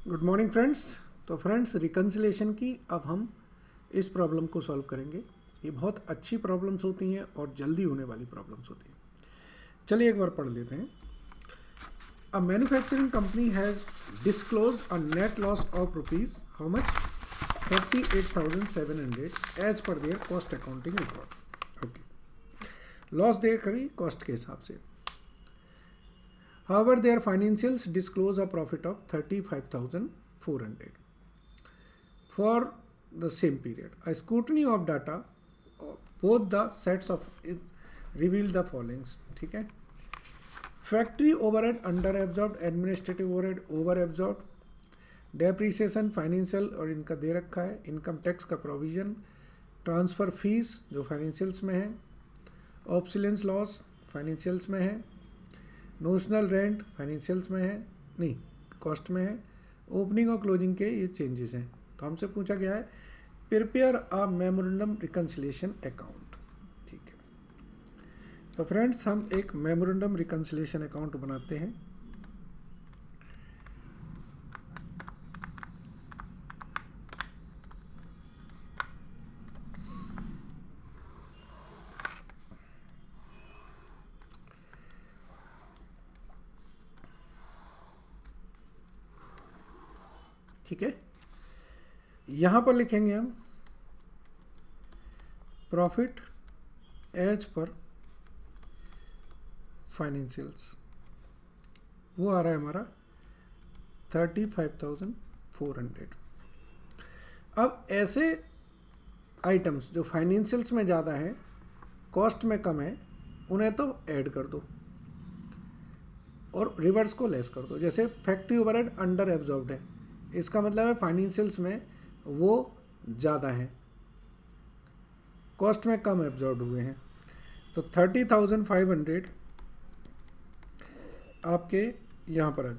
Good morning friends. तो friends, reconciliation की अब हम इस प्रॉब्लम को सॉल्व करेंगे। ये बहुत अच्छी प्रॉब्लम्स होती हैं और जल्दी होने वाली प्रॉब्लम्स होती हैं। चलिए एक बार पढ़ लेते हैं। A manufacturing company has disclose a net loss of rupees how much 38,700 as per their cost accounting record. Okay, loss their करी कॉस्ट के हिसाब से। However, their financials disclose a profit of 35,400 for the same period. A scrutiny of data, both the sets of it revealed the following. ठीक है, factory overhead under absorb, administrative overhead over absorb, depreciation financial और इनका दे रखा है, income tax का provision, transfer fees जो financials में है, ऑब्सोलेंस लॉस फाइनेंशियल्स में है, नोशनल रेंट फाइनेंशियल्स में है, नहीं कॉस्ट में है, ओपनिंग और क्लोजिंग के ये चेंजेस हैं। तो हमसे पूछा गया है prepare a memorandum reconciliation account. ठीक है, तो फ्रेंड्स हम एक मेमोरेंडम रिकन्सिलेशन अकाउंट बनाते हैं। ठीक है, यहाँ पर लिखेंगे हम प्रॉफिट एज पर फाइनेंशियल्स, वो आ रहा है हमारा 35,400। अब ऐसे आइटम्स जो फाइनेंशियल्स में ज़्यादा हैं, कॉस्ट में कम है, उन्हें तो ऐड कर दो और रिवर्स को लेस कर दो। जैसे फैक्ट्री ओवरहेड अंडर एब्जॉर्ब्ड है, इसका मतलब है फाइनेंशियल्स में वो ज़्यादा हैं, कॉस्ट में कम एब्जॉर्ब हुए हैं। तो 30,500 आपके यहाँ पर आ,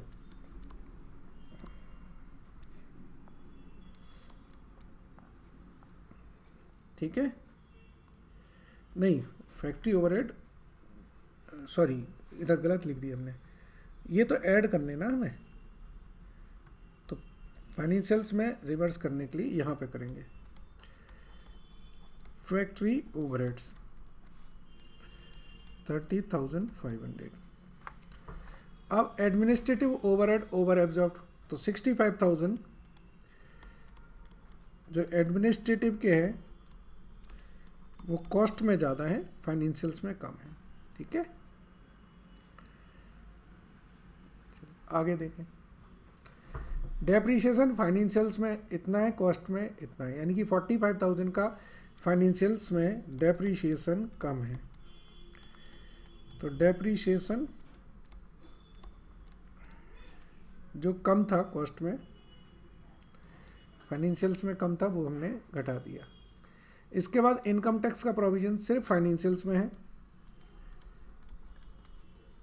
ठीक है, नहीं फैक्ट्री ओवरहेड, सॉरी इधर गलत लिख दिया हमने, ये तो ऐड करने ना हमें, तो फाइनेंशियल्स में रिवर्स करने के लिए यहाँ पे करेंगे फैक्ट्री ओवरहेड्स 30,500। अब एडमिनिस्ट्रेटिव ओवरहेड ओवर एब्जॉर्ब, तो 65,000 जो एडमिनिस्ट्रेटिव के हैं वो कॉस्ट में ज़्यादा है, फाइनेंशियल्स में कम है। ठीक है, आगे देखें। डेप्रीशिएशन फाइनेंशियल्स में इतना है, कॉस्ट में इतना है, यानी कि 45,000 का फाइनेंशियल्स में डेप्रीशिएशन कम है। तो डेप्रीशिएशन जो कम था कॉस्ट में, फाइनेंशियल्स में कम था, वो हमने घटा दिया। इसके बाद इनकम टैक्स का प्रोविजन सिर्फ फाइनेंशियल्स में है,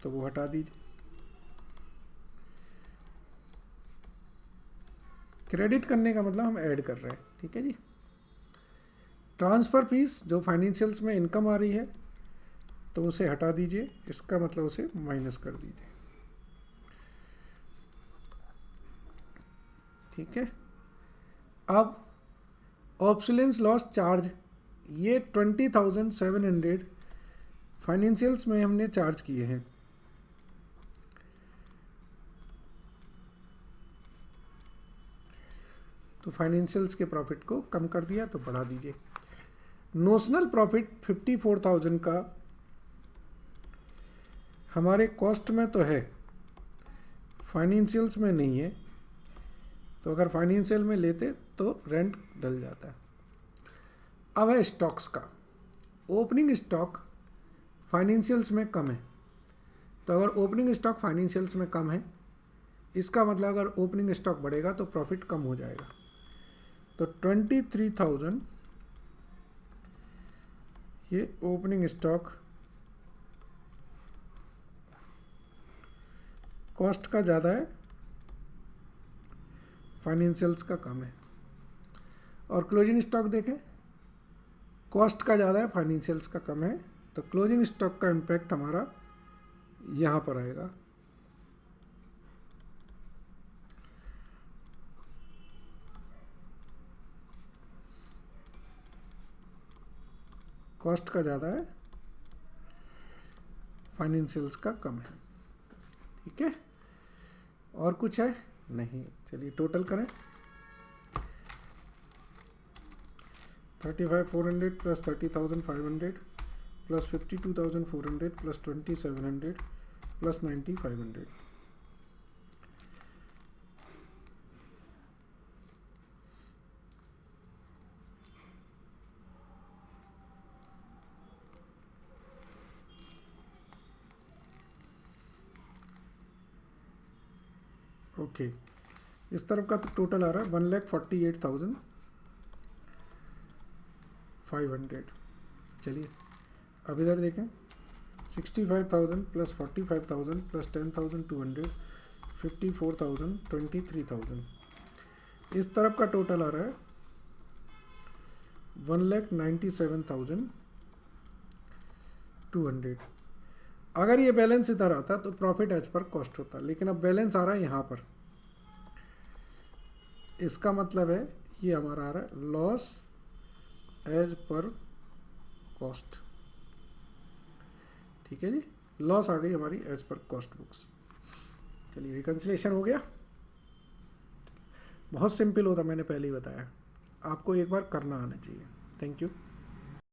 तो वो हटा दीजिए। क्रेडिट करने का मतलब हम ऐड कर रहे हैं। ठीक है जी। ट्रांसफ़र फीस जो फाइनेंशियल्स में इनकम आ रही है, तो उसे हटा दीजिए, इसका मतलब उसे माइनस कर दीजिए। ठीक है, अब ऑब्सोलेंस लॉस चार्ज, ये 20,700 फाइनेंशियल्स में हमने चार्ज किए हैं, तो फाइनेंशियल्स के प्रॉफिट को कम कर दिया, तो बढ़ा दीजिए। नोशनल प्रॉफिट 54,000 का हमारे कॉस्ट में तो है, फाइनेंशियल्स में नहीं है, तो अगर फाइनेंशियल में लेते तो रेंट डल जाता है। अब है स्टॉक्स का। ओपनिंग स्टॉक फाइनेंशियल्स में कम है, तो अगर ओपनिंग स्टॉक फाइनेंशियल्स में कम है, इसका मतलब अगर ओपनिंग स्टॉक बढ़ेगा तो प्रॉफिट कम हो जाएगा। तो 23,000 ये ओपनिंग स्टॉक कॉस्ट का ज़्यादा है, फाइनेंशियल्स का कम है। और क्लोजिंग स्टॉक देखें, कॉस्ट का ज़्यादा है, फाइनेंशियल्स का कम है, तो क्लोजिंग स्टॉक का इम्पैक्ट हमारा यहाँ पर आएगा। कॉस्ट का ज़्यादा है, फाइनेंशियल्स का कम है। ठीक है, और कुछ है नहीं। चलिए टोटल करें। 35,400 plus 30,500 plus 52,400 plus 2,700 plus 9,500। Okay, इस तरफ का तो टोटल आ रहा है 1,48,500। चलिए अब इधर देखें, 65,000 प्लस 45,000 प्लस 10,200 54,000 23,000। इस तरफ का टोटल आ रहा है 1,97,200। अगर ये बैलेंस इधर आता तो प्रॉफिट एज पर कॉस्ट होता, लेकिन अब बैलेंस आ रहा है यहाँ पर। इसका मतलब है ये हमारा आ रहा है लॉस एज पर कॉस्ट। ठीक है जी, लॉस आ गई हमारी एज पर कॉस्ट बुक्स। चलिए रिकन्सिलेशन हो गया। बहुत सिंपल होता, मैंने पहले ही बताया, आपको एक बार करना आना चाहिए। Thank you.